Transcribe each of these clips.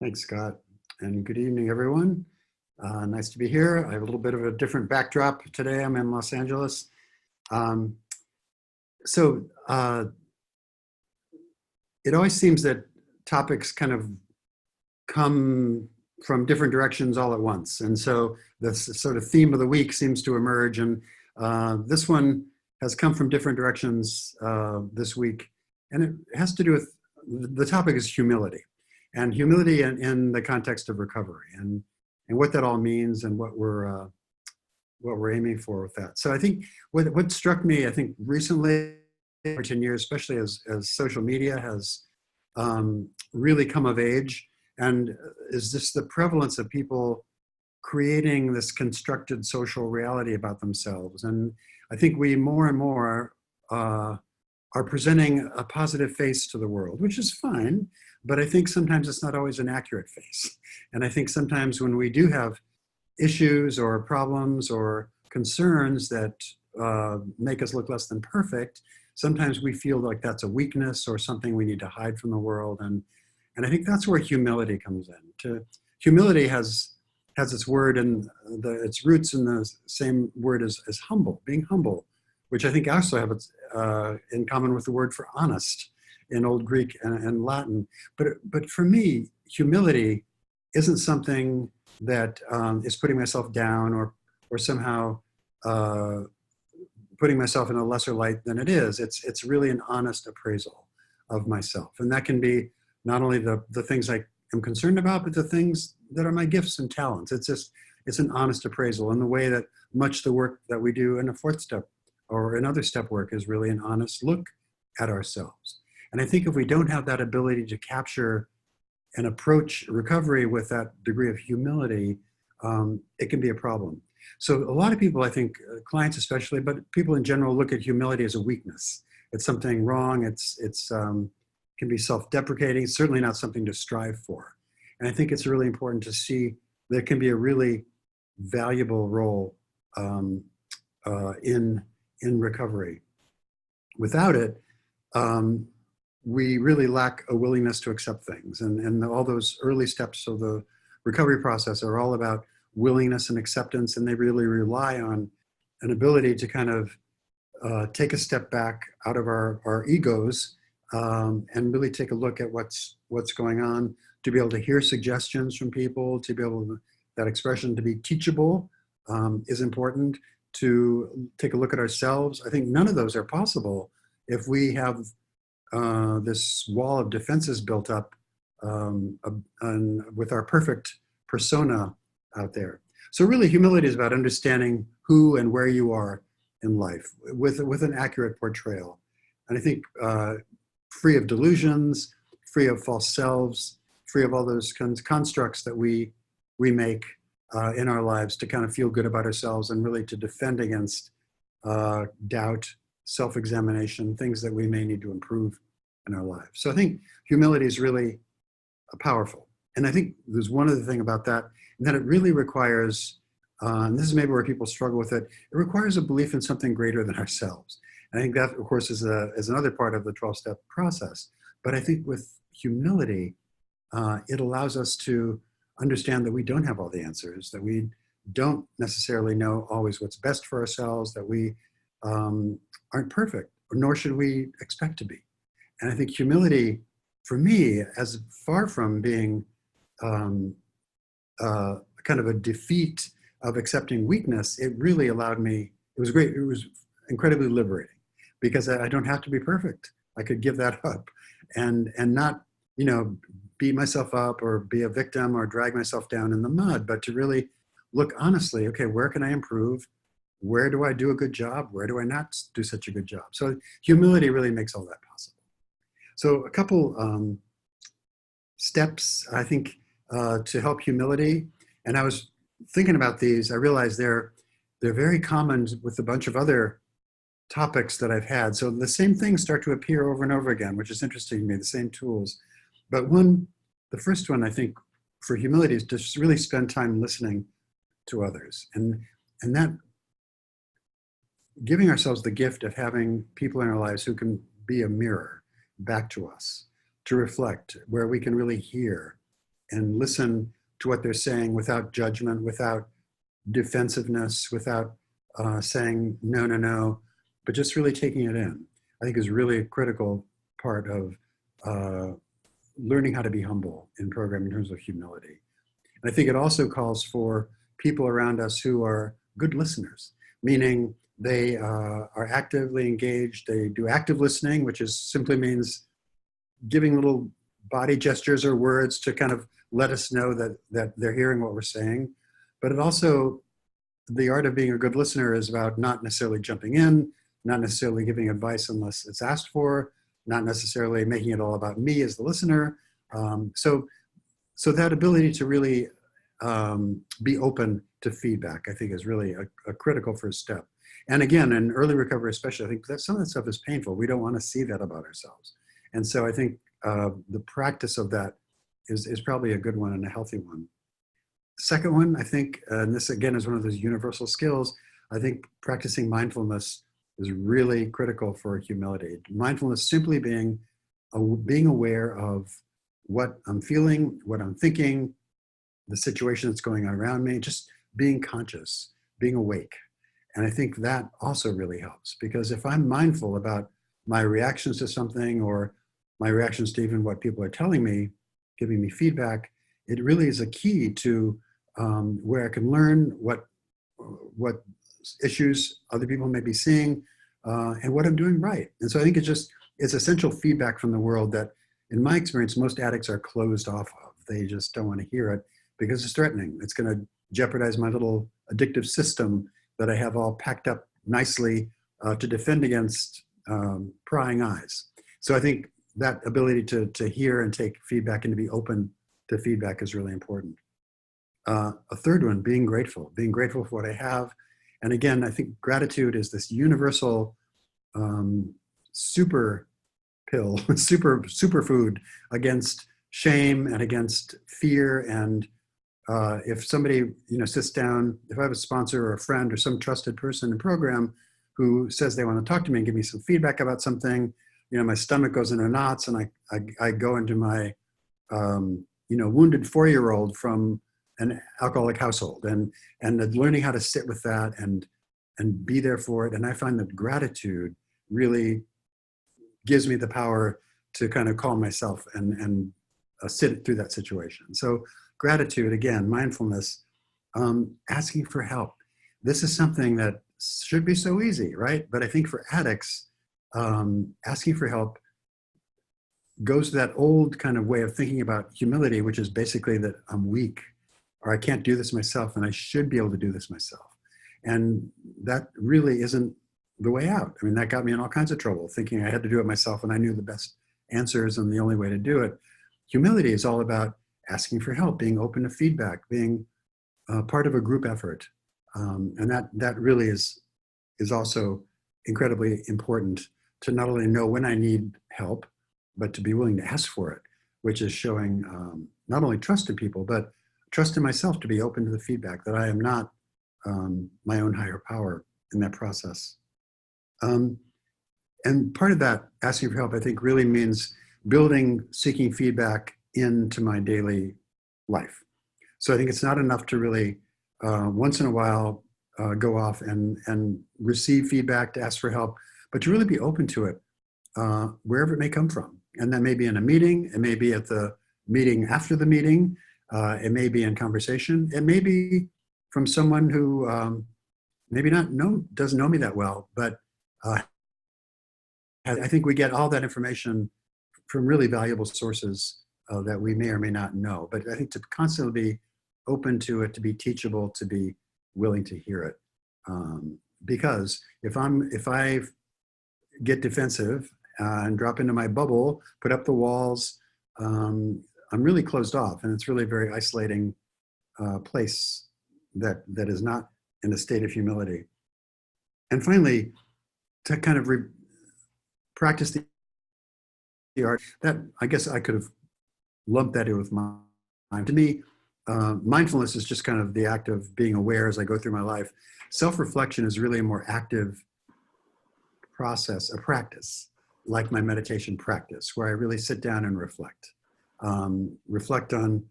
Thanks, Scott, and good evening, everyone. Nice to be here. I have a little bit of a different backdrop today. I'm in Los Angeles. Um, so it always seems that topics kind of come from different directions all at once. And so the sort of theme of the week seems to emerge. And this one has come from different directions this week. And it has to do with, the topic is humility. And humility in the context of recovery and what that all means and what we're aiming for with that. So I think what struck me, I think recently, for 10 years, especially as social media has really come of age, and is this the prevalence of people creating this constructed social reality about themselves. And I think we more and more are presenting a positive face to the world, which is fine, but I think sometimes it's not always an accurate face. And I think sometimes when we do have issues or problems or concerns that make us look less than perfect, sometimes we feel like that's a weakness or something we need to hide from the world. And I think that's where humility comes in. Humility has its word and its roots in the same word as humble, being humble, which I think also have its in common with the word for honest in Old Greek and Latin. But for me, humility isn't something that is putting myself down or somehow putting myself in a lesser light than it is. It's really an honest appraisal of myself. And that can be not only the things I am concerned about, but the things that are my gifts and talents. It's an honest appraisal in the way that much the work that we do in a fourth step or in other step work is really an honest look at ourselves. And I think if we don't have that ability to capture and approach recovery with that degree of humility, it can be a problem. So a lot of people, I think, clients especially, but people in general, look at humility as a weakness. It's something wrong. It's can be self-deprecating. It's certainly not something to strive for. And I think it's really important to see that it can be a really valuable role in recovery. Without it, we really lack a willingness to accept things. And all those early steps of the recovery process are all about willingness and acceptance, and they really rely on an ability to kind of take a step back out of our egos and really take a look at what's going on, to be able to hear suggestions from people, to be able to, that expression to be teachable is important, to take a look at ourselves. I think none of those are possible if we have this wall of defenses built up with our perfect persona out there. So really, humility is about understanding who and where you are in life with an accurate portrayal. And I think free of delusions, free of false selves, free of all those constructs that we make in our lives to kind of feel good about ourselves and really to defend against doubt, self-examination, things that we may need to improve in our lives. So I think humility is really powerful. And I think there's one other thing about that, and that it really requires, and this is maybe where people struggle with it, it requires a belief in something greater than ourselves. And I think that, of course, is another part of the 12-step process. But I think with humility, it allows us to understand that we don't have all the answers, that we don't necessarily know always what's best for ourselves, that we aren't perfect, nor should we expect to be. And I think humility, for me, as far from being kind of a defeat of accepting weakness, it really allowed me, it was great, it was incredibly liberating, because I don't have to be perfect. I could give that up and not, beat myself up or be a victim or drag myself down in the mud, but to really look honestly, okay, where can I improve? Where do I do a good job? Where do I not do such a good job? So humility really makes all that possible. So a couple steps, I think, to help humility. And I was thinking about these. I realized they're very common with a bunch of other topics that I've had. So the same things start to appear over and over again, which is interesting to me, the same tools. But the first one, I think, for humility is to just really spend time listening to others. And that giving ourselves the gift of having people in our lives who can be a mirror back to us, to reflect, where we can really hear and listen to what they're saying without judgment, without defensiveness, without saying no, no, no, but just really taking it in, I think is really a critical part of learning how to be humble in program in terms of humility. And I think it also calls for people around us who are good listeners, meaning they are actively engaged. They do active listening, which is simply means giving little body gestures or words to kind of let us know that they're hearing what we're saying. But it also, the art of being a good listener is about not necessarily jumping in, not necessarily giving advice unless it's asked for, not necessarily making it all about me as the listener. So that ability to really be open to feedback, I think, is really a critical first step. And again, in early recovery especially, I think that some of that stuff is painful. We don't want to see that about ourselves. And so I think the practice of that is probably a good one and a healthy one. Second one, I think, and this again is one of those universal skills, I think practicing mindfulness is really critical for humility. Mindfulness simply being aware of what I'm feeling, what I'm thinking, the situation that's going on around me, just being conscious, being awake. And I think that also really helps, because if I'm mindful about my reactions to something or my reactions to even what people are telling me, giving me feedback, it really is a key to where I can learn what issues other people may be seeing and what I'm doing right. And so I think it's essential feedback from the world that, in my experience, most addicts are closed off of. They just don't want to hear it because it's threatening. It's going to jeopardize my little addictive system that I have all packed up nicely to defend against prying eyes. So I think that ability to hear and take feedback and to be open to feedback is really important. A third one, being grateful for what I have. And again, I think gratitude is this universal super pill, superfood against shame and against fear. And if somebody sits down, if I have a sponsor or a friend or some trusted person in program who says they want to talk to me and give me some feedback about something, my stomach goes into knots, and I go into my wounded 4-year-old from an alcoholic household, and learning how to sit with that and be there for it. And I find that gratitude really gives me the power to kind of calm myself and sit through that situation. So gratitude, again, mindfulness, asking for help. This is something that should be so easy, right? But I think for addicts, asking for help goes to that old kind of way of thinking about humility, which is basically that I'm weak, or I can't do this myself, and I should be able to do this myself. And that really isn't the way out. I mean, that got me in all kinds of trouble, thinking I had to do it myself and I knew the best answers and the only way to do it. Humility is all about asking for help, being open to feedback, being part of a group effort. And that really is also incredibly important, to not only know when I need help, but to be willing to ask for it, which is showing not only trust in people, but trust in myself to be open to the feedback, that I am not my own higher power in that process. And part of that asking for help, I think, really means seeking feedback into my daily life. So I think it's not enough to really once in a while go off and receive feedback, to ask for help, but to really be open to it wherever it may come from. And that may be in a meeting, it may be at the meeting after the meeting, it may be in conversation, it may be from someone who maybe doesn't know me that well, but I think we get all that information from really valuable sources that we may or may not know. But I think to constantly be open to it, to be teachable, to be willing to hear it. Because if I get defensive and drop into my bubble, put up the walls, I'm really closed off, and it's really a very isolating place that is not in a state of humility. And finally, to kind of practice the art, that I guess I could have lumped that in with mind. To me, mindfulness is just kind of the act of being aware as I go through my life. Self-reflection is really a more active process, a practice, like my meditation practice, where I really sit down and reflect. Reflect on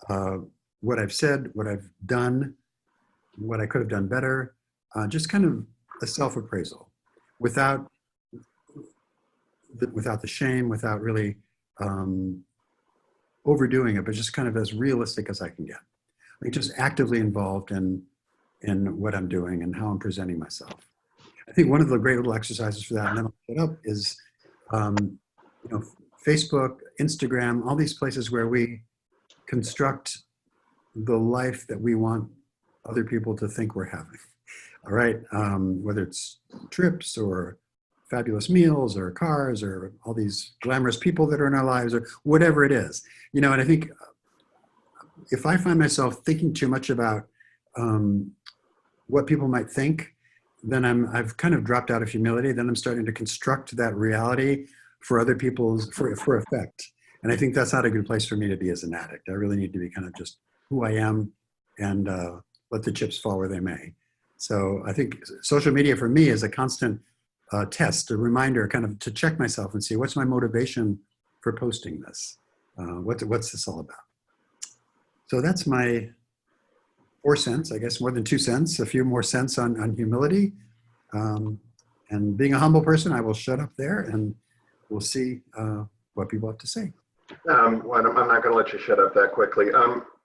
uh, what I've said, what I've done, what I could have done better, just kind of a self-appraisal without without the shame, without really overdoing it, but just kind of as realistic as I can get. Like just actively involved in what I'm doing and how I'm presenting myself. I think one of the great little exercises for that, and then I'll put up, is you know, Facebook, Instagram, all these places where we construct the life that we want other people to think we're having. All right, whether it's trips or fabulous meals or cars or all these glamorous people that are in our lives or whatever it is, you know. And I think if I find myself thinking too much about what people might think, then I've kind of dropped out of humility. Then I'm starting to construct that reality for other people's for effect. And I think that's not a good place for me to be as an addict. I really need to be kind of just who I am and let the chips fall where they may. So I think social media for me is a constant test, a reminder, kind of to check myself and see what's my motivation for posting this. What's this all about? So that's my 4 cents, I guess more than 2 cents, a few more cents on humility. And being a humble person, I will shut up there and we'll see what people have to say. Well, I'm not going to let you shut up that quickly.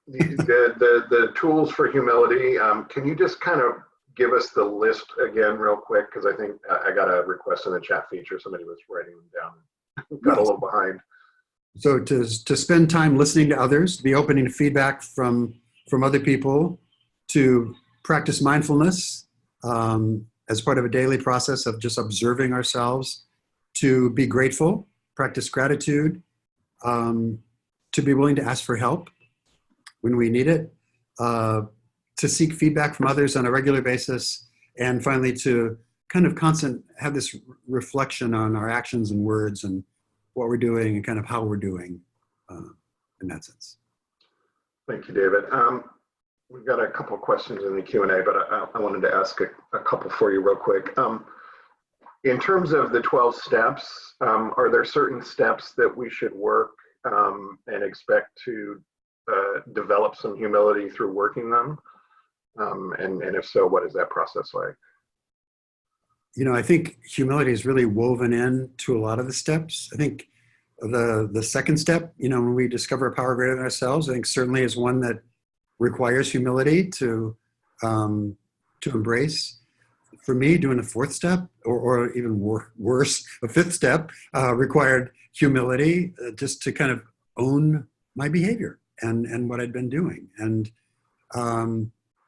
The tools for humility, can you just kind of give us the list again real quick? Because I think I got a request in the chat feature. Somebody was writing them down. Got a little behind. So to spend time listening to others, to be open to feedback from other people, to practice mindfulness as part of a daily process of just observing ourselves, to be grateful, practice gratitude, to be willing to ask for help when we need it, to seek feedback from others on a regular basis, and finally to kind of have this reflection on our actions and words and what we're doing and kind of how we're doing in that sense. Thank you, David. We've got a couple of questions in the Q&A, but I wanted to ask a couple for you real quick. In terms of the 12 steps, are there certain steps that we should work and expect to develop some humility through working them? And if so, what is that process like? You know, I think humility is really woven into a lot of the steps. I think the second step, you know, when we discover a power greater than ourselves, I think certainly is one that requires humility to embrace. For me, doing a fourth step, or even worse, a fifth step, required humility just to kind of own my behavior and what I'd been doing. And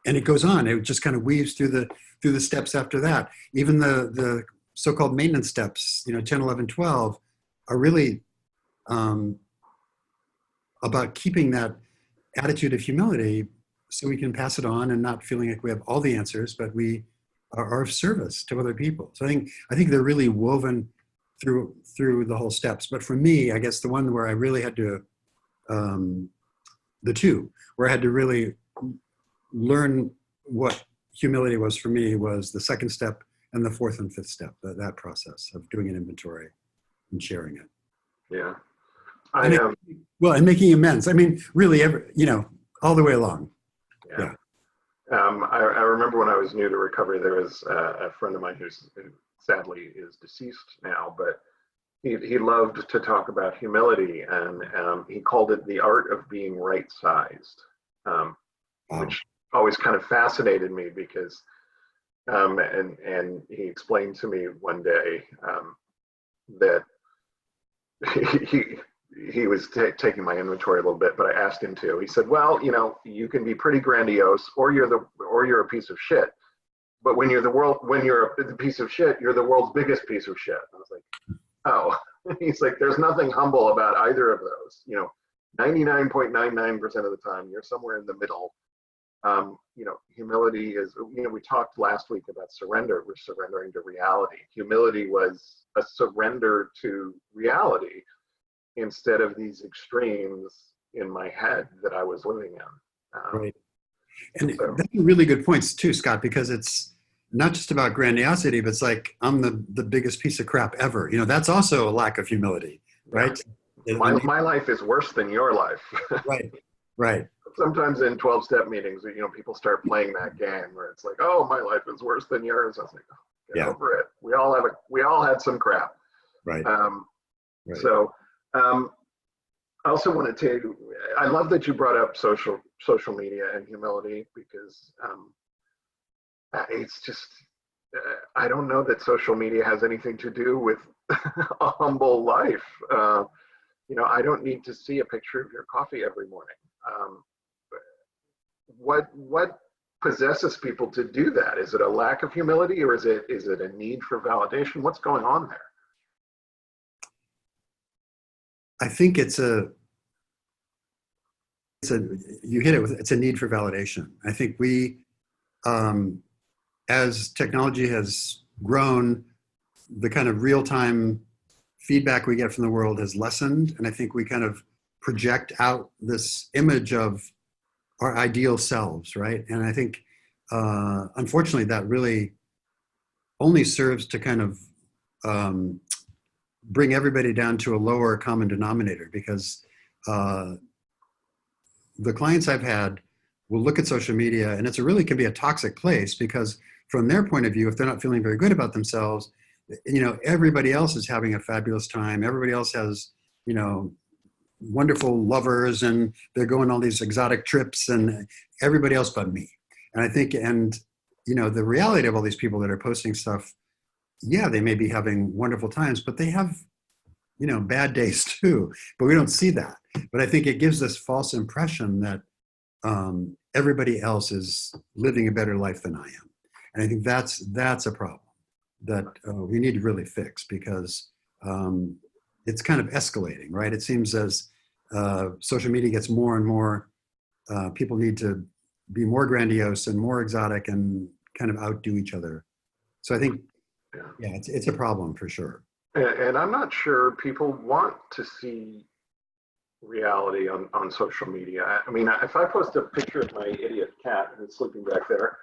it goes on. It just kind of weaves through the steps after that. Even the so-called maintenance steps, you know, 10, 11, 12, are really about keeping that attitude of humility so we can pass it on and not feeling like we have all the answers, but we are of service to other people. So I think they're really woven through the whole steps. But for me, I guess the one where I really had to, the two, where I had to really learn what humility was for me was the second step and the fourth and fifth step, that process of doing an inventory and sharing it. Yeah. And making amends. I mean, really, you know, all the way along. Yeah. I remember when I was new to recovery, there was a friend of mine who sadly is deceased now, but he loved to talk about humility, and he called it the art of being right-sized, which always kind of fascinated me because, and he explained to me one day that he was taking my inventory a little bit, but I asked him to. He said, "Well, you know, you can be pretty grandiose, or you're a piece of shit. But when you're a piece of shit, you're the world's biggest piece of shit." I was like, "Oh." He's like, "There's nothing humble about either of those. You know, 99.99% of the time, you're somewhere in the middle." You know, humility is, you know, we talked last week about surrender. We're surrendering to reality. Humility was a surrender to reality instead of these extremes in my head that I was living in. Right. And so, that's really good points too, Scott, because it's not just about grandiosity, but it's like, I'm the biggest piece of crap ever. You know, that's also a lack of humility, right? Yeah. My life is worse than your life. Right. sometimes in 12-step meetings, people start playing that game where it's like, oh, my life is worse than yours. I was like, oh, get over it. We all had some crap. Right. Right. So I also wanted to, I love that you brought up social media and humility, because it's just, I don't know that social media has anything to do with a humble life. I don't need to see a picture of your coffee every morning. What possesses people to do that? Is it a lack of humility, or is it a need for validation? What's going on there? I think it's a you hit it with, it's a need for validation. I think we, as technology has grown, the kind of real-time feedback we get from the world has lessened. And I think we kind of project out this image of our ideal selves, right? And I think, unfortunately, that really only serves to kind of bring everybody down to a lower common denominator, because the clients I've had will look at social media, and really can be a toxic place, because from their point of view, if they're not feeling very good about themselves, everybody else is having a fabulous time. Everybody else has, wonderful lovers, and they're going on these exotic trips, and everybody else but me. And I think, the reality of all these people that are posting stuff, yeah, they may be having wonderful times, but they have, bad days too, but we don't see that. But I think it gives this false impression that everybody else is living a better life than I am. And I think that's a problem that we need to really fix, because it's kind of escalating, right? It seems as social media gets more and more, people need to be more grandiose and more exotic and kind of outdo each other. So I think, yeah, it's a problem for sure. And I'm not sure people want to see reality on social media. I mean, if I post a picture of my idiot cat who's sleeping back there,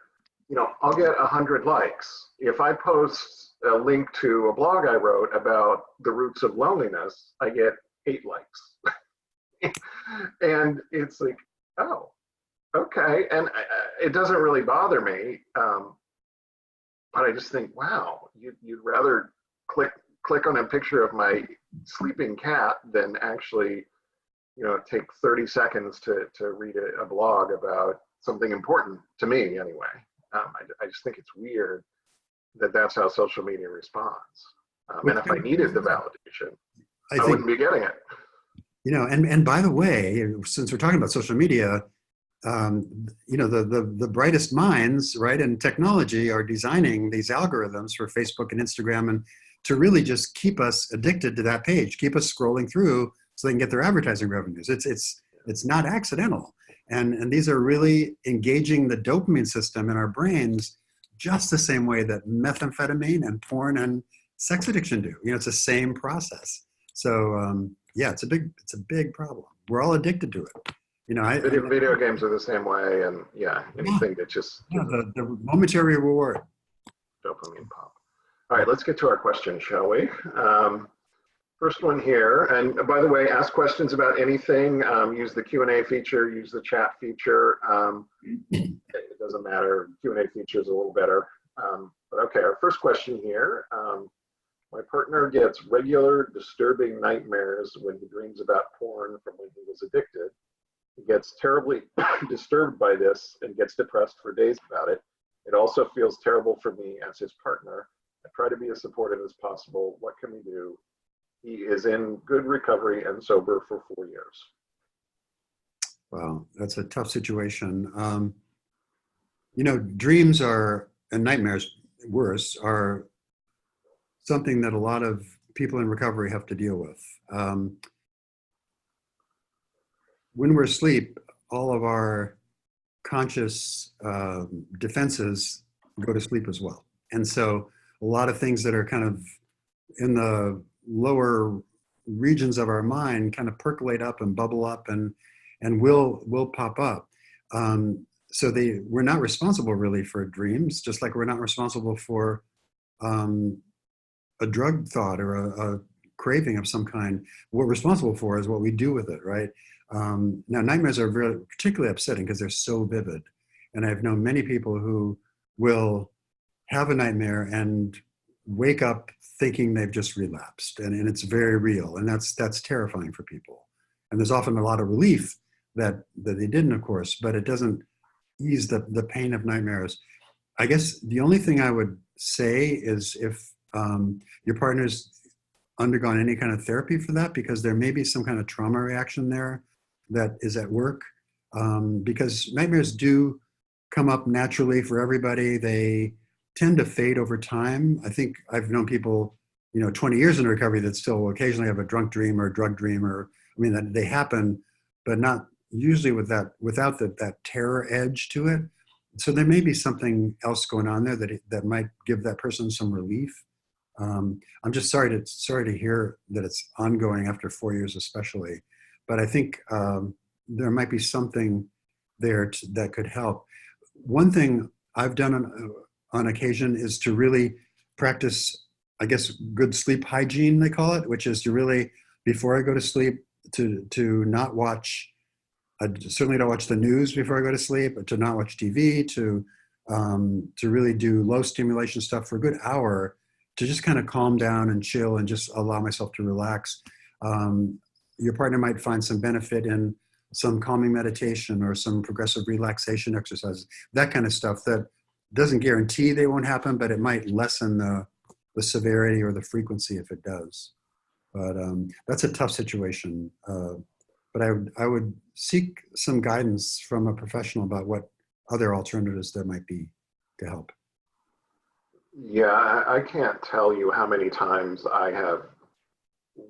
I'll get 100 likes. If I post a link to a blog I wrote about the roots of loneliness, I get 8 likes. And it's like, oh, okay. And it doesn't really bother me. But I just think, wow, you'd rather click on a picture of my sleeping cat than actually, take 30 seconds to read a blog about something important to me anyway. I just think it's weird that that's how social media responds. And if I needed the validation, I wouldn't be getting it. And by the way, since we're talking about social media, the brightest minds, right, in technology are designing these algorithms for Facebook and Instagram, and to really just keep us addicted to that page, keep us scrolling through so they can get their advertising revenues. It's not accidental. And these are really engaging the dopamine system in our brains just the same way that methamphetamine and porn and sex addiction do. It's the same process. So yeah, it's a big problem. We're all addicted to it. Video games are the same way, and anything that just the momentary reward. Dopamine pop. All right, let's get to our questions, shall we? First one here, and by the way, ask questions about anything. Use the Q&A feature, use the chat feature. It doesn't matter. Q&A feature is a little better. But okay, our first question here. My partner gets regular disturbing nightmares when he dreams about porn from when he was addicted. He gets terribly disturbed by this and gets depressed for days about it. It also feels terrible for me as his partner. I try to be as supportive as possible. What can we do? He is in good recovery and sober for 4 years. Wow, that's a tough situation. Dreams and nightmares, worse, are something that a lot of people in recovery have to deal with. When we're asleep, all of our conscious defenses go to sleep as well. And so a lot of things that are kind of in the lower regions of our mind kind of percolate up and bubble up and will pop up. So we're not responsible really for dreams, just like we're not responsible for a drug thought or a craving of some kind. What we're responsible for is what we do with it, right? Now, nightmares are really particularly upsetting because they're so vivid. And I've known many people who will have a nightmare and wake up thinking they've just relapsed. And it's very real. And that's terrifying for people. And there's often a lot of relief that they didn't, of course, but it doesn't ease the pain of nightmares. I guess the only thing I would say is if your partner's undergone any kind of therapy for that, because there may be some kind of trauma reaction there that is at work, because nightmares do come up naturally for everybody. They tend to fade over time. I think I've known people, 20 years in recovery that still occasionally have a drunk dream or a drug dream, or I mean, that they happen, but not usually without that terror edge to it. So there may be something else going on there that might give that person some relief. I'm just sorry to hear that it's ongoing after 4 years, especially. But I think there might be something there that could help. One thing I've done on occasion is to really practice, I guess, good sleep hygiene, they call it, which is to really, before I go to sleep, to not watch. I certainly don't watch the news before I go to sleep, to not watch TV, to really do low stimulation stuff for a good hour, to just kind of calm down and chill and just allow myself to relax. Your partner might find some benefit in some calming meditation or some progressive relaxation exercises, that kind of stuff that doesn't guarantee they won't happen, but it might lessen the severity or the frequency if it does. But that's a tough situation. But I would seek some guidance from a professional about what other alternatives there might be to help. Yeah, I can't tell you how many times I have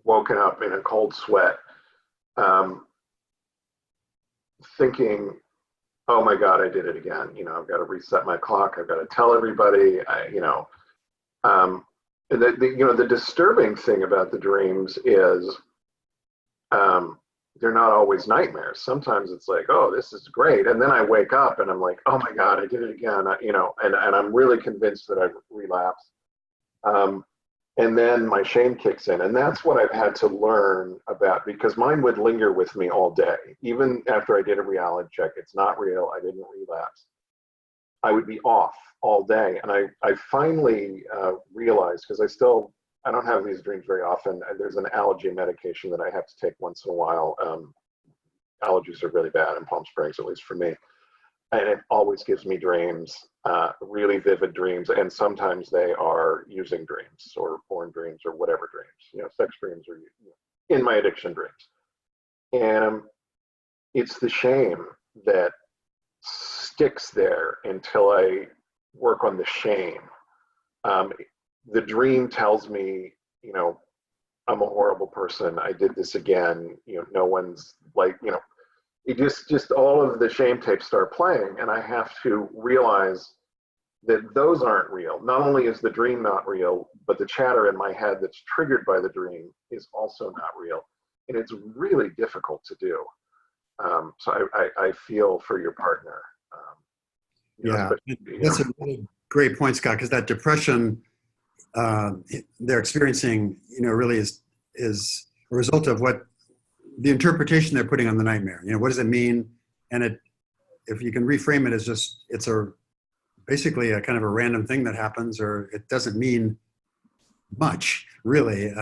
woken up in a cold sweat, thinking, oh my God, I did it again. I've got to reset my clock. I've got to tell everybody, the disturbing thing about the dreams is, they're not always nightmares. Sometimes it's like, oh, this is great. And then I wake up and I'm like, oh my God, I did it again. And I'm really convinced that I've relapsed. And then my shame kicks in. And that's what I've had to learn about, because mine would linger with me all day. Even after I did a reality check, it's not real, I didn't relapse. I would be off all day. And I finally realized, because I don't have these dreams very often. There's an allergy medication that I have to take once in a while. Allergies are really bad in Palm Springs, at least for me. And it always gives me dreams, really vivid dreams. And sometimes they are using dreams or porn dreams or whatever dreams, sex dreams or in my addiction dreams. And it's the shame that sticks there until I work on the shame. The dream tells me, I'm a horrible person. I did this again. No one's like, it just all of the shame tapes start playing, and I have to realize that those aren't real. Not only is the dream not real, but the chatter in my head that's triggered by the dream is also not real. And it's really difficult to do. So I feel for your partner. Yeah, that's a really great point, Scott, because that depression they're experiencing, really is a result of what the interpretation they're putting on the nightmare. What does it mean? And if you can reframe it as just, it's basically a kind of a random thing that happens, or it doesn't mean much really,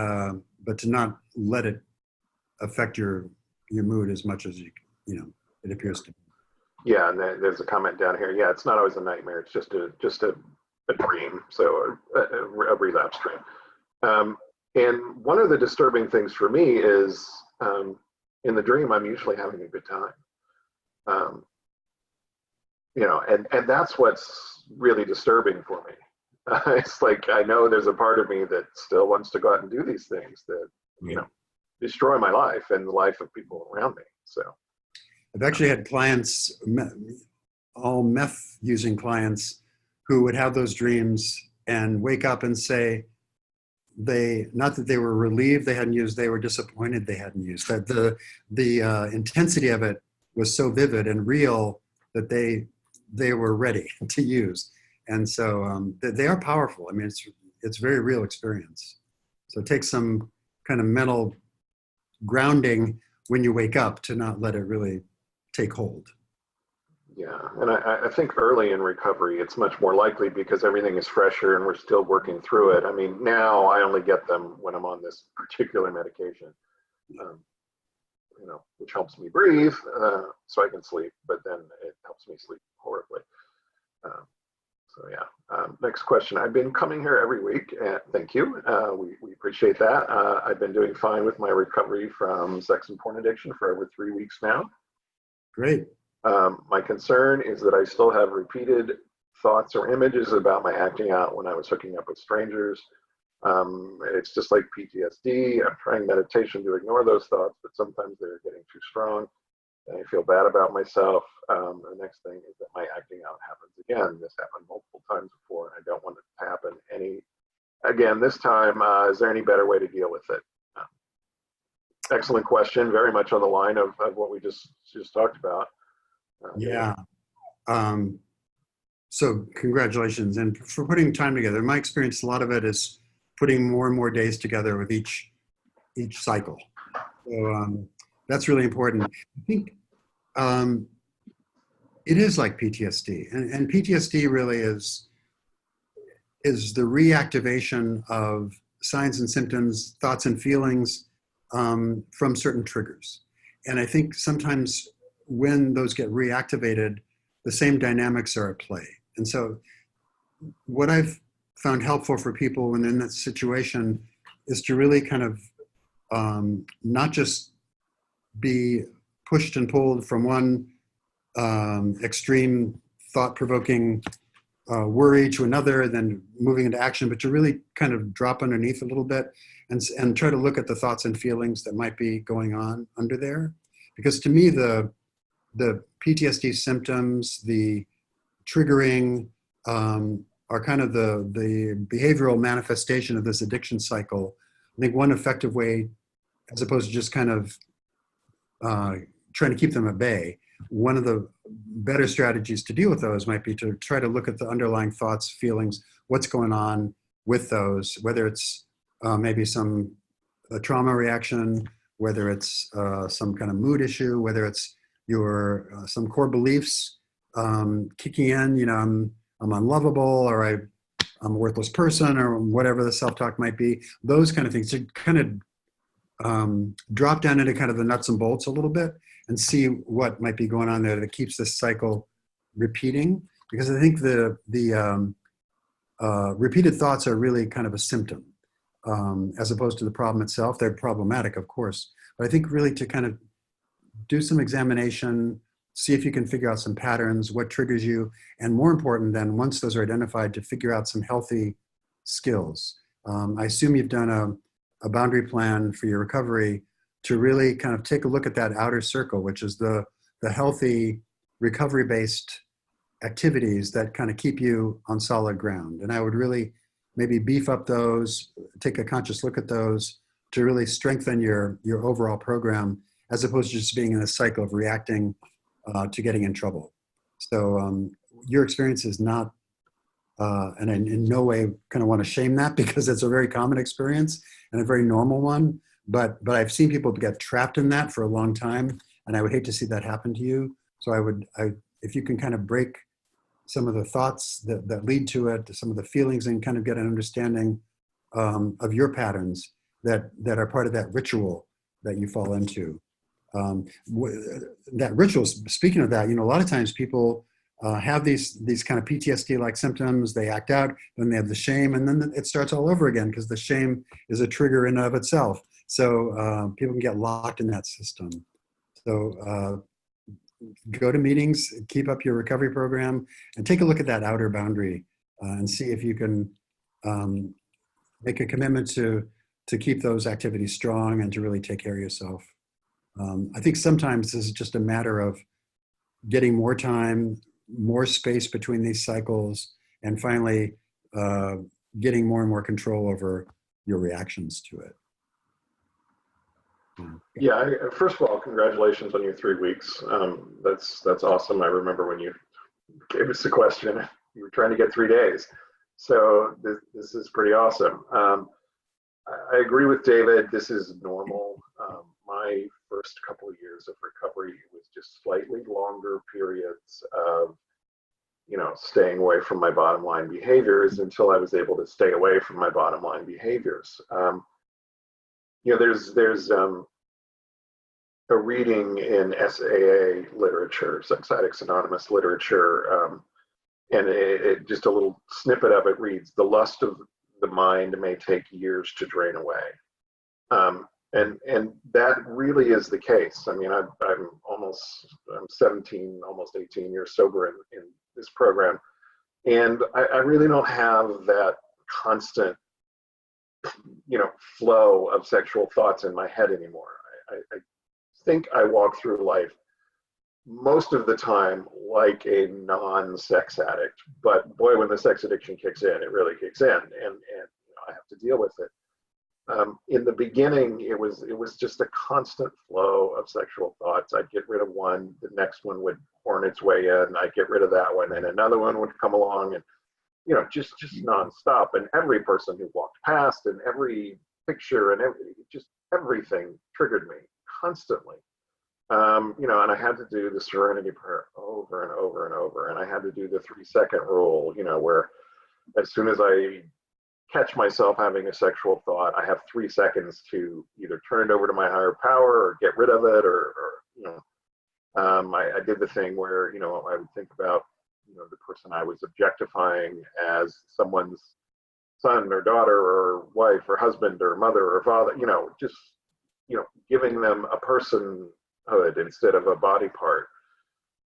but to not let it affect your mood as much as it appears to be. Yeah, and there's a comment down here. Yeah, it's not always a nightmare. It's just a dream, so a relapse dream. And one of the disturbing things for me is, in the dream, I'm usually having a good time. And that's what's really disturbing for me. It's like, I know there's a part of me that still wants to go out and do these things that, destroy my life and the life of people around me. So I've actually had clients, all meth using clients, who would have those dreams and wake up and say not that they were relieved they hadn't used, they were disappointed they hadn't used. That the intensity of it was so vivid and real that they were ready to use. And so they are powerful. I mean, it's very real experience. So it takes some kind of mental grounding when you wake up to not let it really take hold. Yeah, and I think early in recovery, it's much more likely because everything is fresher and we're still working through it. I mean, now I only get them when I'm on this particular medication, um, which helps me breathe so I can sleep, but then it helps me sleep horribly. Um, so yeah, next question. I've been coming here every week. Thank you. We appreciate that. I've been doing fine with my recovery from sex and porn addiction for over 3 weeks now. Great. My concern is that I still have repeated thoughts or images about my acting out when I was hooking up with strangers. It's just like PTSD. I'm trying meditation to ignore those thoughts, but sometimes they're getting too strong and I feel bad about myself. The next thing is that my acting out happens again. This happened multiple times before, and I don't want it to happen again this time. Is there any better way to deal with it? Excellent question. Very much on the line of what we just talked about. Yeah. So congratulations. And for putting time together, in my experience, a lot of it is putting more and more days together with each cycle. So that's really important. I think it is like PTSD. And PTSD really is the reactivation of signs and symptoms, thoughts and feelings from certain triggers. And I think sometimes when those get reactivated, the same dynamics are at play. And so what I've found helpful for people when they're in that situation is to really kind of not just be pushed and pulled from one extreme thought-provoking worry to another, then moving into action, but to really kind of drop underneath a little bit and try to look at the thoughts and feelings that might be going on under there. Because to me, the PTSD symptoms, the triggering, are kind of the behavioral manifestation of this addiction cycle. I think one effective way, as opposed to just kind of trying to keep them at bay, one of the better strategies to deal with those might be to try to look at the underlying thoughts, feelings, what's going on with those, whether it's maybe a trauma reaction, whether it's some kind of mood issue, whether it's your some core beliefs kicking in, I'm unlovable, or I'm a worthless person, or whatever the self-talk might be. Those kind of things to kind of drop down into kind of the nuts and bolts a little bit and see what might be going on there that keeps this cycle repeating. Because I think the repeated thoughts are really kind of a symptom as opposed to the problem itself. They're problematic, of course, but I think really to kind of do some examination, see if you can figure out some patterns, what triggers you, and more important than once those are identified, to figure out some healthy skills. I assume you've done a boundary plan for your recovery to really kind of take a look at that outer circle, which is the healthy recovery-based activities that kind of keep you on solid ground. And I would really maybe beef up those, take a conscious look at those to really strengthen your overall program, as opposed to just being in a cycle of reacting to getting in trouble. So your experience is not, and I in no way kind of want to shame that, because it's a very common experience and a very normal one. But I've seen people get trapped in that for a long time, and I would hate to see that happen to you. So if you can kind of break some of the thoughts that lead to it, some of the feelings, and kind of get an understanding of your patterns that are part of that ritual that you fall into. That ritual, speaking of that, a lot of times people have these kind of PTSD-like symptoms, they act out, then they have the shame, and then it starts all over again, because the shame is a trigger in and of itself. So people can get locked in that system. So go to meetings, keep up your recovery program, and take a look at that outer boundary and see if you can make a commitment to keep those activities strong and to really take care of yourself. I think sometimes this is just a matter of getting more time, more space between these cycles, and finally getting more and more control over your reactions to it. Yeah, first of all, congratulations on your 3 weeks. That's awesome. I remember when you gave us the question, you were trying to get 3 days. So this is pretty awesome. I agree with David. This is normal. My first couple of years of recovery was just slightly longer periods of, staying away from my bottom line behaviors until I was able to stay away from my bottom line behaviors. There's a reading in SAA literature, Sex Addicts Anonymous literature, and it just a little snippet of it reads, "The lust of the mind may take years to drain away." And that really is the case. I mean, I'm 17, almost 18 years sober in this program, and I really don't have that constant, flow of sexual thoughts in my head anymore. I think I walk through life most of the time like a non-sex addict, but boy, when the sex addiction kicks in, it really kicks in, and I have to deal with it. In the beginning, it was just a constant flow of sexual thoughts. I'd get rid of one, the next one would horn its way in, I'd get rid of that one, and another one would come along, and just nonstop. And every person who walked past, and every picture, and everything triggered me constantly. And I had to do the serenity prayer over and over and over, and I had to do the 3-second rule, where as soon as I catch myself having a sexual thought, I have 3 seconds to either turn it over to my higher power or get rid of it, or I did the thing where, I would think about, the person I was objectifying as someone's son or daughter or wife or husband or mother or father, giving them a personhood instead of a body part.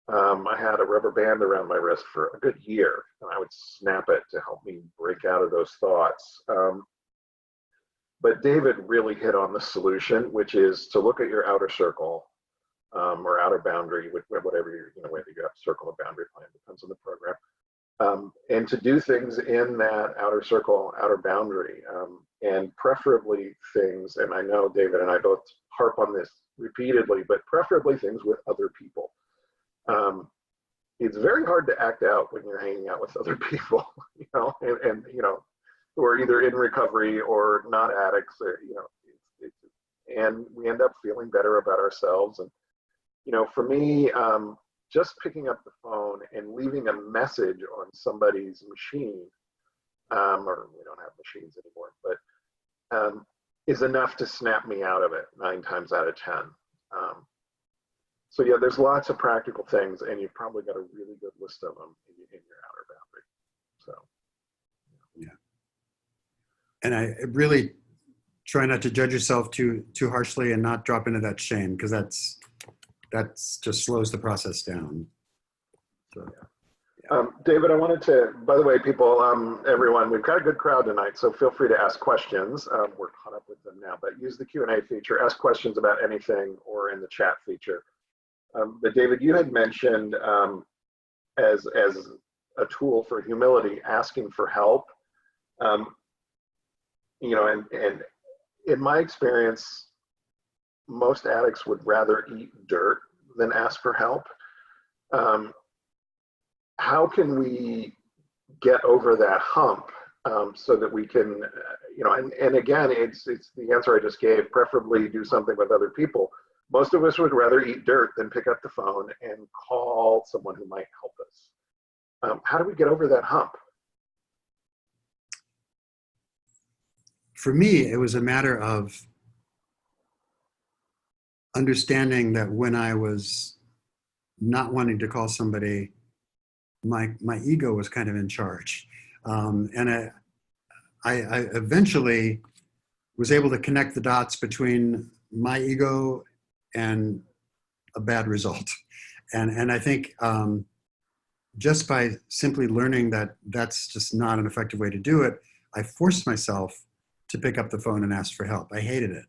I had a rubber band around my wrist for a good year, and I would snap it to help me break out of those thoughts. But David really hit on the solution, which is to look at your outer circle, or outer boundary, whatever whether you have circle or boundary plan, depends on the program, and to do things in that outer circle, outer boundary, and preferably things, and I know David and I both harp on this repeatedly, but preferably things with other people. It's very hard to act out when you're hanging out with other people, and who are either in recovery or not addicts, or, and we end up feeling better about ourselves. And, for me, just picking up the phone and leaving a message on somebody's machine, or we don't have machines anymore, but is enough to snap me out of it 9 times out of 10. So yeah, there's lots of practical things, and you've probably got a really good list of them in your outer boundary. So yeah, and I really try not to judge yourself too harshly and not drop into that shame, because that's just slows the process down. So, yeah. David, I wanted to, by the way, people, everyone, we've got a good crowd tonight, so feel free to ask questions. We're caught up with them now, but use the Q&A feature, ask questions about anything, or in the chat feature. But David, you had mentioned as a tool for humility, asking for help. And in my experience, most addicts would rather eat dirt than ask for help. How can we get over that hump so that we can, and again, it's the answer I just gave, preferably do something with other people. Most of us would rather eat dirt than pick up the phone and call someone who might help us. How do we get over that hump? For me, it was a matter of understanding that when I was not wanting to call somebody, my ego was kind of in charge. And I eventually was able to connect the dots between my ego and a bad result. And I think just by simply learning that that's just not an effective way to do it, I forced myself to pick up the phone and ask for help. I hated it,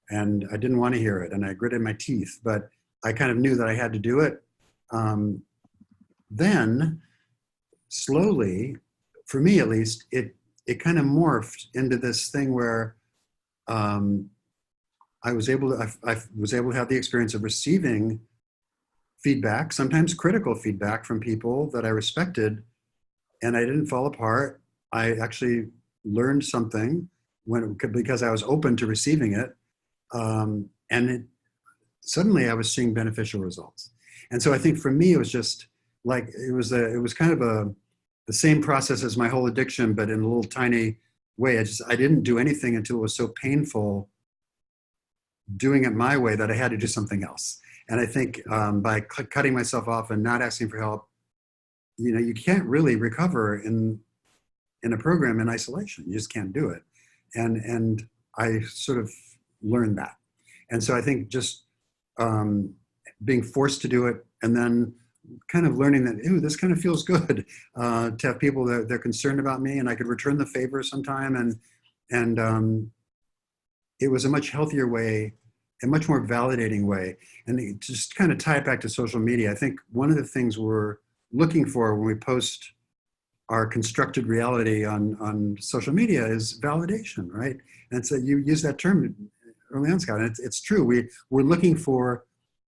and I didn't want to hear it, and I gritted my teeth, but I kind of knew that I had to do it. Then slowly, for me at least, it kind of morphed into this thing where I was able to have the experience of receiving feedback, sometimes critical feedback from people that I respected, and I didn't fall apart. I actually learned something because I was open to receiving it, and suddenly I was seeing beneficial results. And so I think for me, it was just like, it was kind of the same process as my whole addiction, but in a little tiny way. I didn't do anything until it was so painful doing it my way that I had to do something else. And I think by cutting myself off and not asking for help, you can't really recover in a program in isolation. You just can't do it. And I sort of learned that. And so I think just being forced to do it, and then kind of learning that, ooh, this kind of feels good, to have people that they're concerned about me, and I could return the favor sometime. And it was a much healthier way, a much more validating way. And to just kind of tie it back to social media, I think one of the things we're looking for when we post our constructed reality on social media is validation, right? And so you use that term early on, Scott, and it's true. We're looking for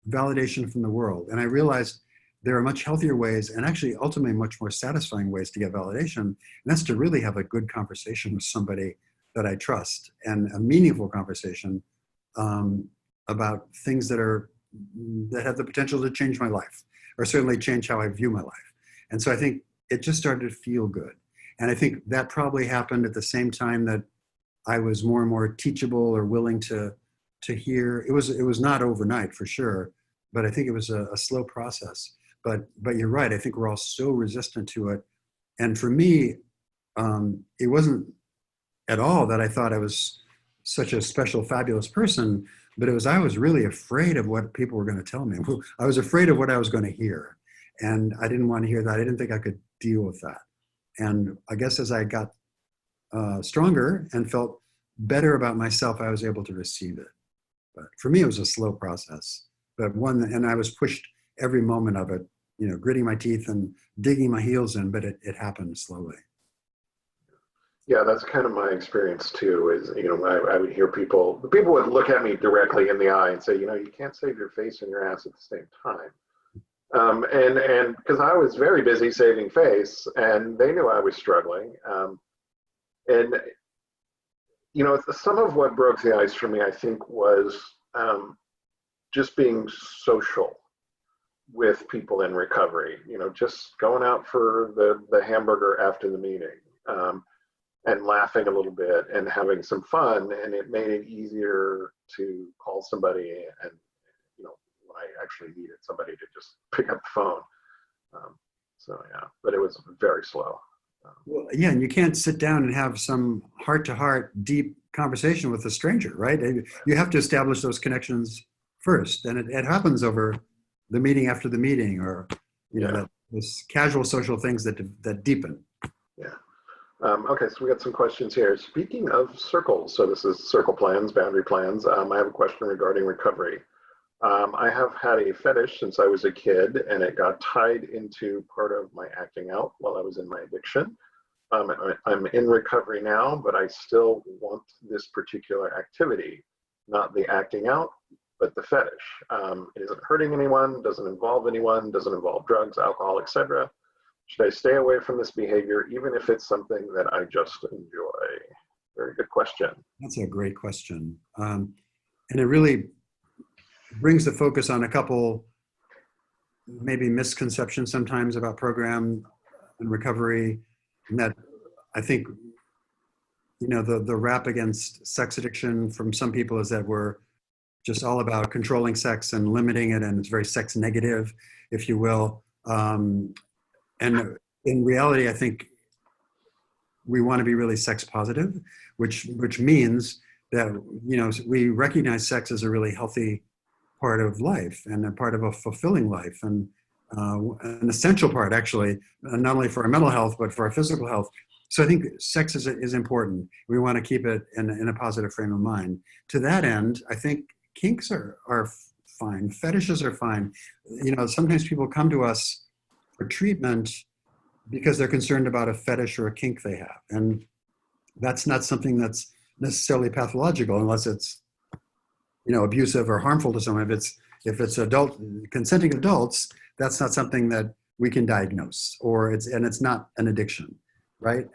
validation from the world. And I realized there are much healthier ways, and actually ultimately much more satisfying ways to get validation. And that's to really have a good conversation with somebody that I trust, and a meaningful conversation about things that have the potential to change my life, or certainly change how I view my life. And so I think it just started to feel good. And I think that probably happened at the same time that I was more and more teachable or willing to hear. It was not overnight for sure, but I think it was a slow process. But you're right. I think we're all so resistant to it. And for me, it wasn't at all that I thought I was such a special, fabulous person, but I was really afraid of what people were going to tell me. I was afraid of what I was going to hear. And I didn't want to hear that. I didn't think I could deal with that. And I guess as I got stronger and felt better about myself, I was able to receive it. But for me, it was a slow process, and I was pushed every moment of it, gritting my teeth and digging my heels in, but it happened slowly. Yeah, that's kind of my experience too, is, I would hear people would look at me directly in the eye and say, you can't save your face and your ass at the same time. And because I was very busy saving face, and they knew I was struggling. And some of what broke the ice for me, I think, was just being social with people in recovery, just going out for the hamburger after the meeting, and laughing a little bit and having some fun. And it made it easier to call somebody, and, when I actually needed somebody to just pick up the phone. So yeah, but it was very slow. Well, yeah, and you can't sit down and have some heart-to-heart, deep conversation with a stranger, right? You have to establish those connections first, and it happens over the meeting after the meeting, or those casual social things that deepen. Yeah. Okay, so we got some questions here. Speaking of circles, so this is circle plans, boundary plans. I have a question regarding recovery. I have had a fetish since I was a kid, and it got tied into part of my acting out while I was in my addiction. I'm in recovery now, but I still want this particular activity, not the acting out, but the fetish. It isn't hurting anyone, doesn't involve anyone, doesn't involve drugs, alcohol, etc. Should I stay away from this behavior, even if it's something that I just enjoy? Very good question. That's a great question. And it really brings the focus on a couple maybe misconceptions sometimes about program and recovery. And that, I think, the rap against sex addiction from some people is that we're just all about controlling sex and limiting it, and it's very sex negative, if you will. And in reality, I think we want to be really sex positive, which means that, we recognize sex as a really healthy part of life, and a part of a fulfilling life, and an essential part, actually, not only for our mental health, but for our physical health. So I think sex is important. We want to keep it in a positive frame of mind. To that end, I think kinks are fine. Fetishes are fine. Sometimes people come to us for treatment because they're concerned about a fetish or a kink they have. And that's not something that's necessarily pathological, unless it's, abusive or harmful to someone. If it's consenting adults, that's not something that we can diagnose, and it's not an addiction, right?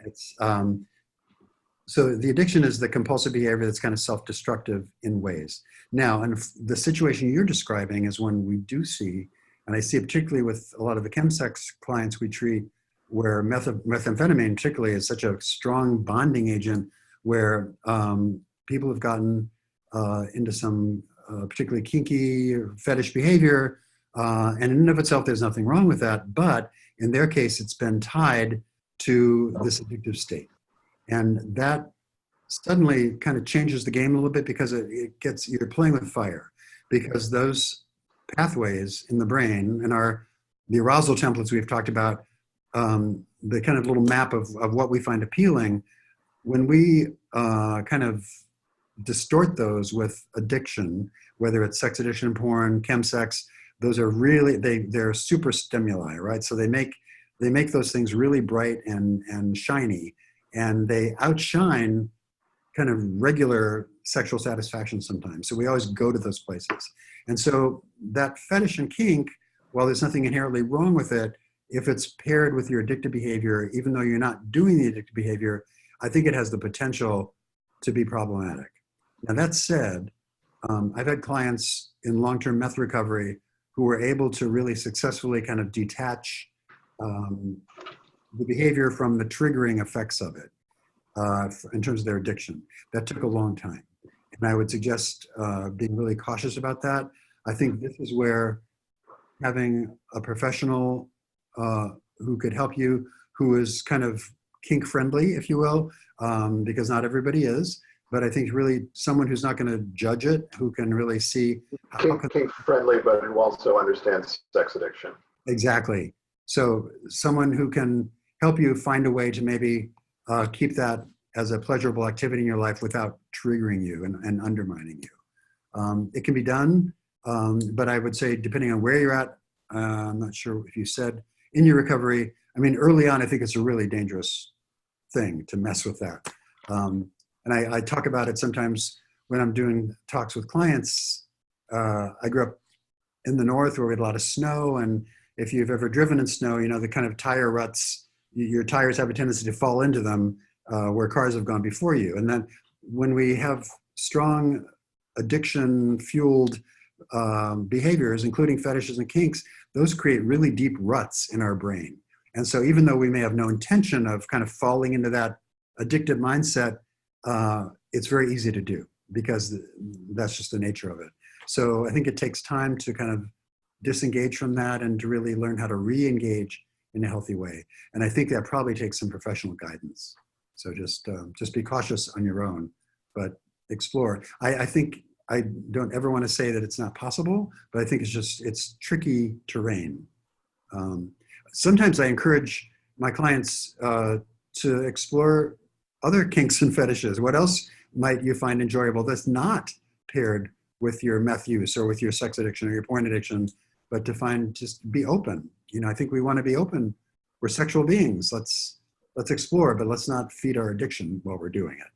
So the addiction is the compulsive behavior that's kind of self-destructive in ways. Now, and the situation you're describing is one we do see, and I see it particularly with a lot of the chemsex clients we treat, where methamphetamine particularly is such a strong bonding agent, where people have gotten into some particularly kinky or fetish behavior, and in and of itself, there's nothing wrong with that. But in their case, it's been tied to this addictive state. And that suddenly kind of changes the game a little bit, because it gets, you're playing with fire, because those pathways in the brain and the arousal templates we've talked about, the kind of little map of what we find appealing, when we kind of distort those with addiction, whether it's sex addiction, porn, chemsex, those are really, they're super stimuli, right? So they make those things really bright and shiny, and they outshine kind of regular sexual satisfaction sometimes. So we always go to those places. And so that fetish and kink, while there's nothing inherently wrong with it, if it's paired with your addictive behavior, even though you're not doing the addictive behavior, I think it has the potential to be problematic. Now, that said, I've had clients in long-term meth recovery who were able to really successfully kind of detach the behavior from the triggering effects of it in terms of their addiction. That took a long time. And I would suggest being really cautious about that. I think this is where having a professional who could help you, who is kind of kink friendly, if you will, because not everybody is, but I think really someone who's not going to judge it, who can really see. Kink friendly, but who also understands sex addiction. Exactly. So someone who can help you find a way to maybe keep that as a pleasurable activity in your life without triggering you and undermining you. It can be done, but I would say depending on where you're at, I'm not sure if you said in your recovery, I mean, early on, I think it's a really dangerous thing to mess with that. And I talk about it sometimes when I'm doing talks with clients. I grew up in the north where we had a lot of snow, and if you've ever driven in snow, you know, the kind of tire ruts, your tires have a tendency to fall into them where cars have gone before you. And then when we have strong addiction-fueled behaviors, including fetishes and kinks, those create really deep ruts in our brain. And so even though we may have no intention of kind of falling into that addictive mindset, it's very easy to do because that's just the nature of it. So I think it takes time to kind of disengage from that and to really learn how to re-engage in a healthy way. And I think that probably takes some professional guidance. So just be cautious on your own, but explore. I think I don't ever want to say that it's not possible, but I think it's tricky terrain. Sometimes I encourage my clients to explore other kinks and fetishes. What else might you find enjoyable that's not paired with your meth use or with your sex addiction or your porn addiction, but to just be open. You know, I think we want to be open. We're sexual beings. Let's explore, but let's not feed our addiction while we're doing it.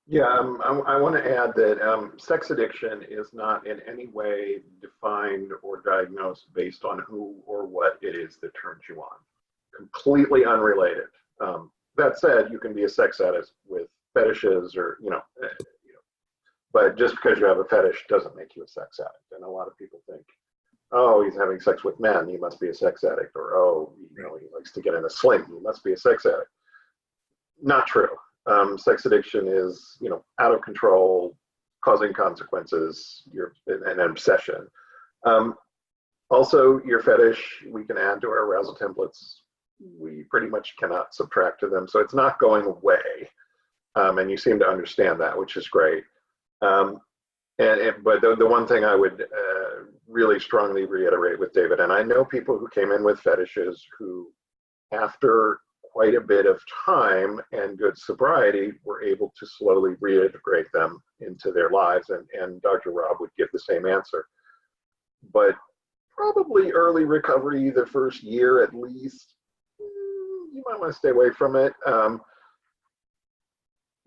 Yeah, I want to add that sex addiction is not in any way defined or diagnosed based on who or what it is that turns you on. Completely unrelated. That said, you can be a sex addict with fetishes or, but just because you have a fetish doesn't make you a sex addict. And a lot of people think, oh, he's having sex with men, he must be a sex addict. Or, oh, he likes to get in a sling, he must be a sex addict. Not true. Sex addiction is, out of control, causing consequences, an obsession. Also, your fetish, we can add to our arousal templates. We pretty much cannot subtract to them. So it's not going away. And you seem to understand that, which is great. But the one thing I would really strongly reiterate with David, and I know people who came in with fetishes who, after quite a bit of time and good sobriety, were able to slowly reintegrate them into their lives. And Dr. Rob would give the same answer. But probably early recovery, the first year at least, you might want to stay away from it.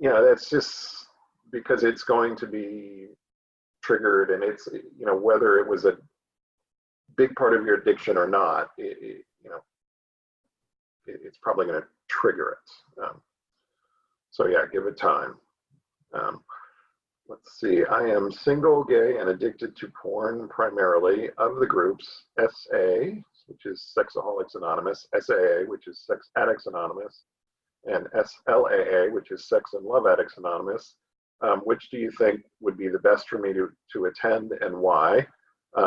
That's just because it's going to be triggered, and it's, whether it was a big part of your addiction or not, it's probably going to trigger it. So yeah, give it time. Um, let's see. I am single, gay, and addicted to porn primarily. Of the groups, SA, which is Sexaholics Anonymous, SAA, which is Sex Addicts Anonymous, and SLAA, which is Sex and Love Addicts Anonymous. Which do you think would be the best for me to attend, and why?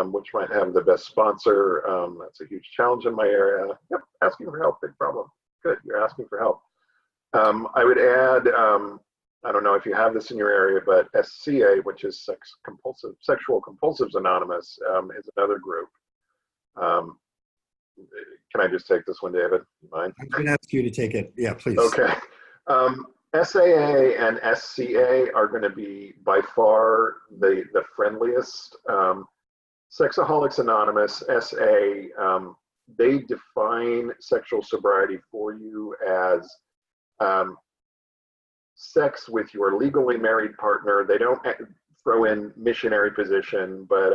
Which might have the best sponsor? That's a huge challenge in my area. Yep, asking for help, big problem. Good, you're asking for help. I would add, I don't know if you have this in your area, but SCA, which is Sexual Compulsives Anonymous, is another group. Can I just take this one, David? Mind? I'm going to ask you to take it. Yeah, please. Okay. SAA and SCA are going to be by far the friendliest. Sexaholics Anonymous, SA, they define sexual sobriety for you as sex with your legally married partner. They don't throw in missionary position, but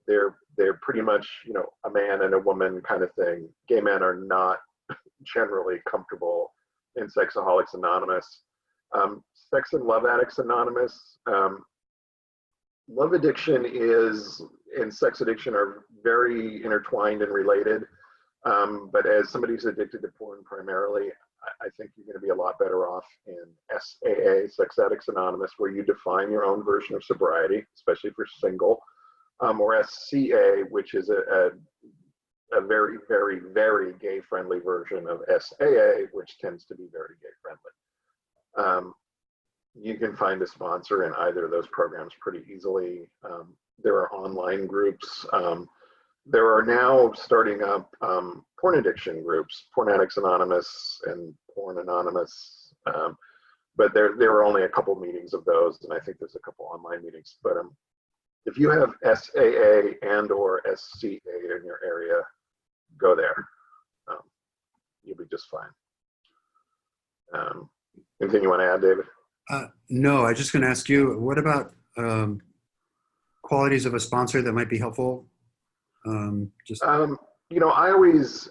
they're pretty much, you know, a man and a woman kind of thing. Gay men are not generally comfortable in Sexaholics Anonymous. Sex and Love Addicts Anonymous. Love addiction and sex addiction are very intertwined and related. But as somebody who's addicted to porn primarily, I think you're going to be a lot better off in SAA, Sex Addicts Anonymous, where you define your own version of sobriety, especially if you're single, or SCA, which is a very, very, very gay-friendly version of SAA, which tends to be very gay-friendly. You can find a sponsor in either of those programs pretty easily. There are online groups. There are now starting up porn addiction groups, Porn Addicts Anonymous and Porn Anonymous. But there are only a couple meetings of those, and I think there's a couple online meetings. But if you have SAA and or SCA in your area, go there. You'll be just fine. Anything you want to add, David? No, I was just going to ask you, what about qualities of a sponsor that might be helpful? You know, I always,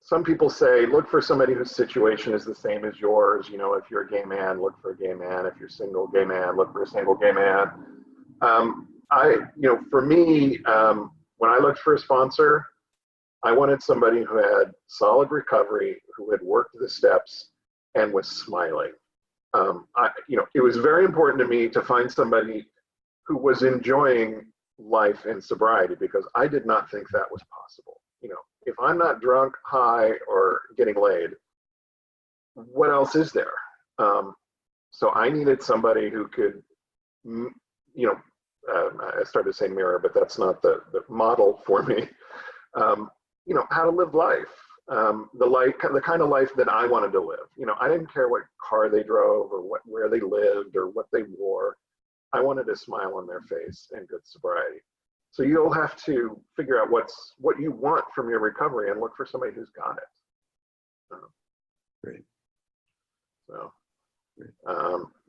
some people say, look for somebody whose situation is the same as yours. You know, if you're a gay man, look for a gay man. If you're single gay man, look for a single gay man. You know, for me, when I looked for a sponsor, I wanted somebody who had solid recovery, who had worked the steps and was smiling. You know, it was very important to me to find somebody who was enjoying life in sobriety, because I did not think that was possible. You know, if I'm not drunk, high, or getting laid, what else is there? So I needed somebody who could, you know, I started to say mirror, but that's not the model for me. You know, how to live life. The kind of life that I wanted to live. You know, I didn't care what car they drove or where they lived or what they wore. I wanted a smile on their face and good sobriety. So you'll have to figure out what you want from your recovery and look for somebody who's got it. Great. So,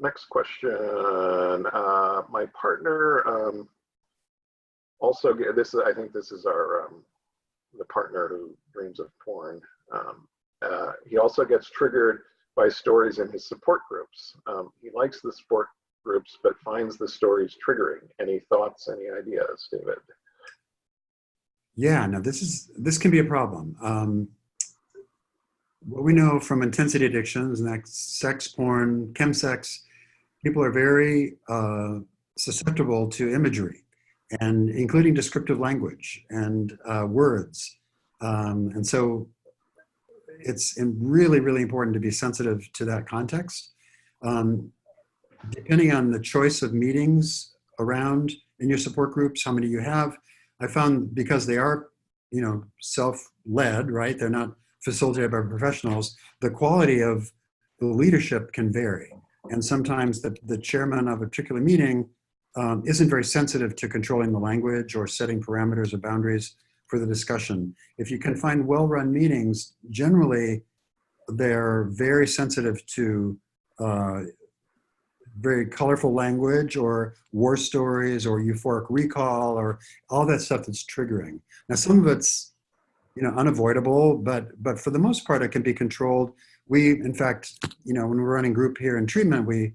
next question. My partner also, I think this is our the partner who dreams of porn. He also gets triggered by stories in his support groups. He likes the support groups, but finds the stories triggering. Any thoughts, any ideas, David? Yeah, no, this can be a problem. What we know from intensity addictions, and that's sex, porn, chemsex, people are very susceptible to imagery, and including descriptive language and words. And so it's really, really important to be sensitive to that context. Depending on the choice of meetings around in your support groups, how many you have, I found, because they are, you know, self-led, right? They're not facilitated by professionals. The quality of the leadership can vary. And sometimes the chairman of a particular meeting isn't very sensitive to controlling the language or setting parameters or boundaries for the discussion. If you can find well-run meetings, generally they're very sensitive to very colorful language or war stories or euphoric recall or all that stuff that's triggering. Now, some of it's, you know, unavoidable, but for the most part, it can be controlled we, in fact, when we're running group here in treatment, we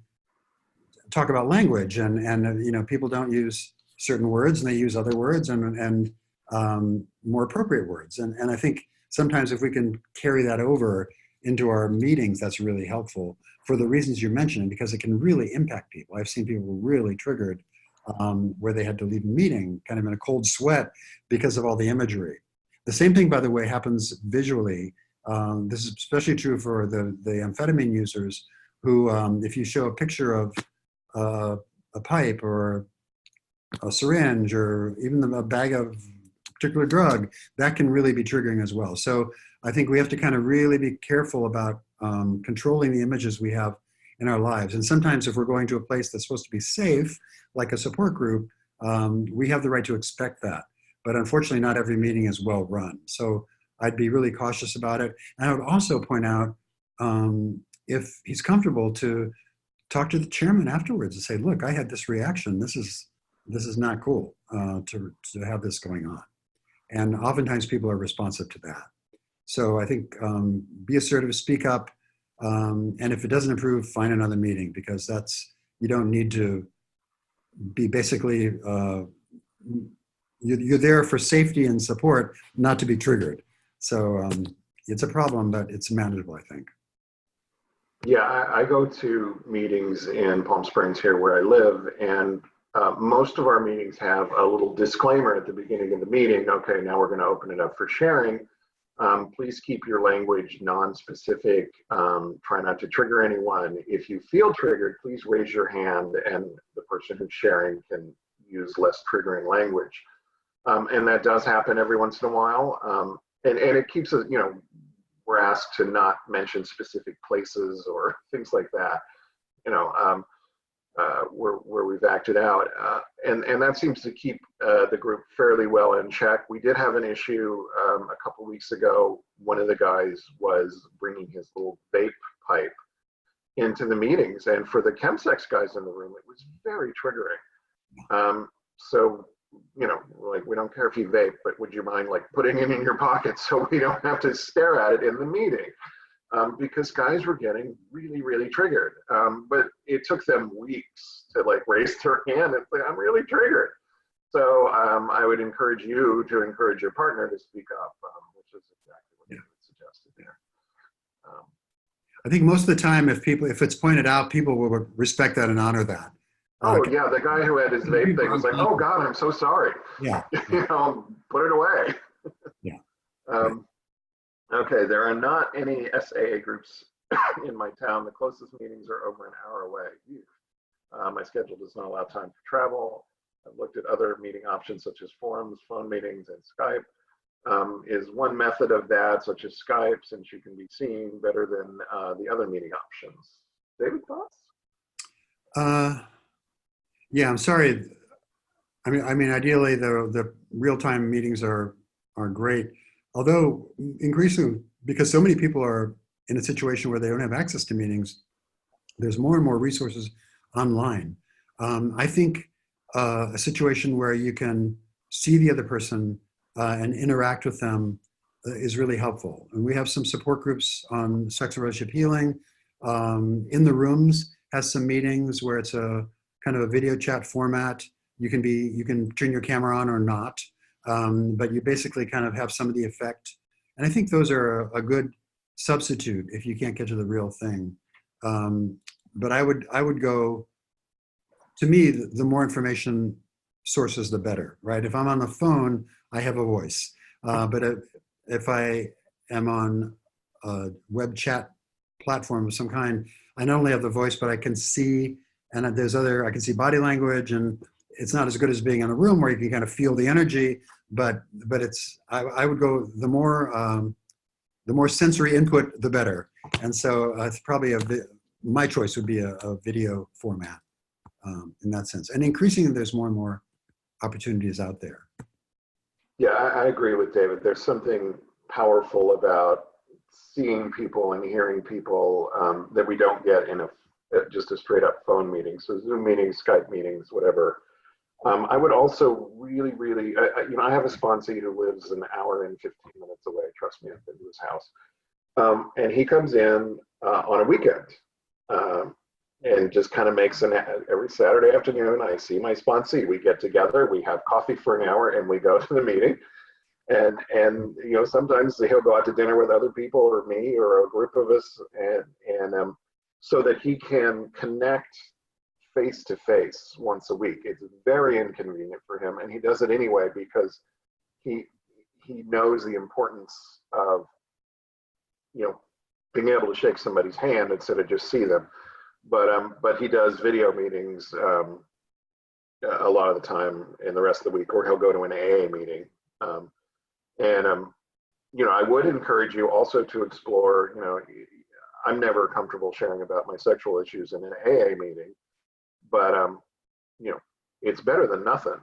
talk about language, and people don't use certain words and they use other words and more appropriate words. And I think sometimes if we can carry that over into our meetings, that's really helpful for the reasons you mentioned, because it can really impact people. I've seen people really triggered where they had to leave a meeting kind of in a cold sweat because of all the imagery. The same thing, by the way, happens visually. This is especially true for the amphetamine users who, if you show a picture of a pipe or a syringe or even a bag of a particular drug, that can really be triggering as well. So I think we have to kind of really be careful about controlling the images we have in our lives. And sometimes if we're going to a place that's supposed to be safe, like a support group, we have the right to expect that. But unfortunately, not every meeting is well run. So I'd be really cautious about it. And I would also point out, if he's comfortable, to talk to the chairman afterwards and say, look, I had this reaction. This is not cool to have this going on. And oftentimes people are responsive to that. So I think be assertive, speak up, and if it doesn't improve, find another meeting, because you don't need to be basically, you're there for safety and support, not to be triggered. So it's a problem, but it's manageable, I think. Yeah, I go to meetings in Palm Springs here where I live, and most of our meetings have a little disclaimer at the beginning of the meeting. Okay, now we're going to open it up for sharing. Please keep your language non-specific. Try not to trigger anyone. If you feel triggered, please raise your hand, and the person who's sharing can use less triggering language. And that does happen every once in a while. And it keeps us, we're asked to not mention specific places or things like that, where we've acted out. And that seems to keep the group fairly well in check. We did have an issue a couple weeks ago. One of the guys was bringing his little vape pipe into the meetings. And for the chemsex guys in the room, it was very triggering. So, like, we don't care if you vape, but would you mind like putting it in your pocket so we don't have to stare at it in the meeting? Because guys were getting really, really triggered. But it took them weeks to like raise their hand and say, I'm really triggered. So I would encourage you to encourage your partner to speak up, which is exactly what you suggested there. I think most of the time, if it's pointed out, people will respect that and honor that. Oh yeah, the guy who had his vape thing was like, "Oh God, I'm so sorry." Yeah, put it away. Yeah. Okay, there are not any SAA groups in my town. The closest meetings are over an hour away. My schedule does not allow time for travel. I've looked at other meeting options such as forums, phone meetings, and Skype. Is one method of that, such as Skype, since you can be seen, better than the other meeting options? David, thoughts? Yeah, I'm sorry. I mean, ideally, the real-time meetings are great. Although increasingly, because so many people are in a situation where they don't have access to meetings, there's more and more resources online. I think a situation where you can see the other person and interact with them is really helpful. And we have some support groups on sex and relationship healing. In the Rooms has some meetings where it's a kind of a video chat format. You can turn your camera on or not, but you basically kind of have some of the effect. And I think those are a good substitute if you can't get to the real thing. But I would go, to me, the more information sources, the better, right? If I'm on the phone, I have a voice. But if I am on a web chat platform of some kind, I not only have the voice, but I can see, and I can see body language, and it's not as good as being in a room where you can kind of feel the energy, but I would go, the more sensory input, the better. And so it's probably my choice would be a video format in that sense. And increasingly, there's more and more opportunities out there. Yeah, I agree with David. There's something powerful about seeing people and hearing people that we don't get in just a straight up phone meeting. So Zoom meetings, Skype meetings, whatever. I would also really, I have a sponsee who lives an hour and 15 minutes away. Trust me, I've been to his house. And he comes in on a weekend and just kind of makes every Saturday afternoon. I see my sponsee. We get together, we have coffee for an hour, and we go to the meeting. And you know, sometimes he'll go out to dinner with other people or me or a group of us, and so that he can connect face to face once a week. It's very inconvenient for him, and he does it anyway because he knows the importance of, you know, being able to shake somebody's hand instead of just see them. But he does video meetings a lot of the time in the rest of the week, or he'll go to an AA meeting. You know, I would encourage you also to explore, you know, I'm never comfortable sharing about my sexual issues in an AA meeting, but, you know, it's better than nothing.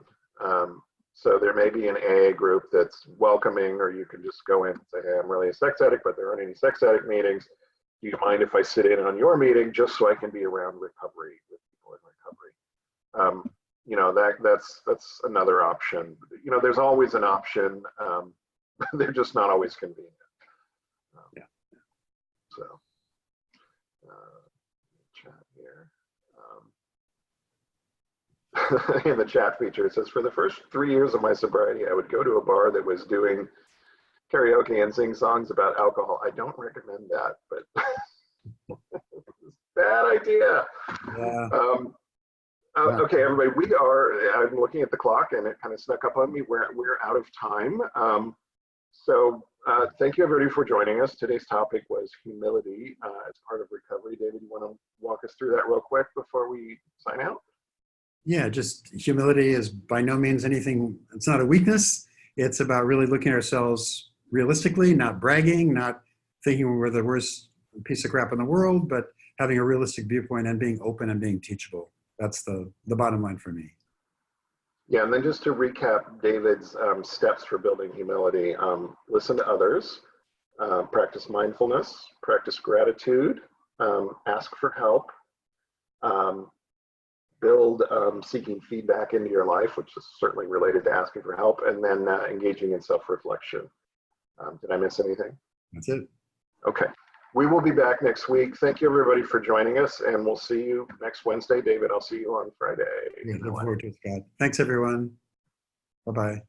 So there may be an AA group that's welcoming, or you can just go in and say, hey, I'm really a sex addict, but there aren't any sex addict meetings. Do you mind if I sit in on your meeting just so I can be around recovery with people in recovery? You know, that's another option. You know, there's always an option. They're just not always convenient. Yeah. So, chat here. In the chat feature, it says, for the first 3 years of my sobriety, I would go to a bar that was doing karaoke and sing songs about alcohol. I don't recommend that, but bad idea. Yeah. Okay, everybody, I'm looking at the clock and it kind of snuck up on me. We're out of time. So thank you everybody for joining us. Today's topic was humility as part of recovery. David, you want to walk us through that real quick before we sign out? Yeah, just humility is by no means anything, it's not a weakness. It's about really looking at ourselves realistically, not bragging, not thinking we're the worst piece of crap in the world, but having a realistic viewpoint and being open and being teachable. That's the bottom line for me. Yeah, and then just to recap David's steps for building humility, listen to others, practice mindfulness, practice gratitude, ask for help, build seeking feedback into your life, which is certainly related to asking for help, and then engaging in self-reflection. Did I miss anything? That's it. Okay. We will be back next week. Thank you, everybody, for joining us, and we'll see you next Wednesday. David, I'll see you on Friday. Yeah, look forward to it, Scott. Thanks, everyone. Bye-bye.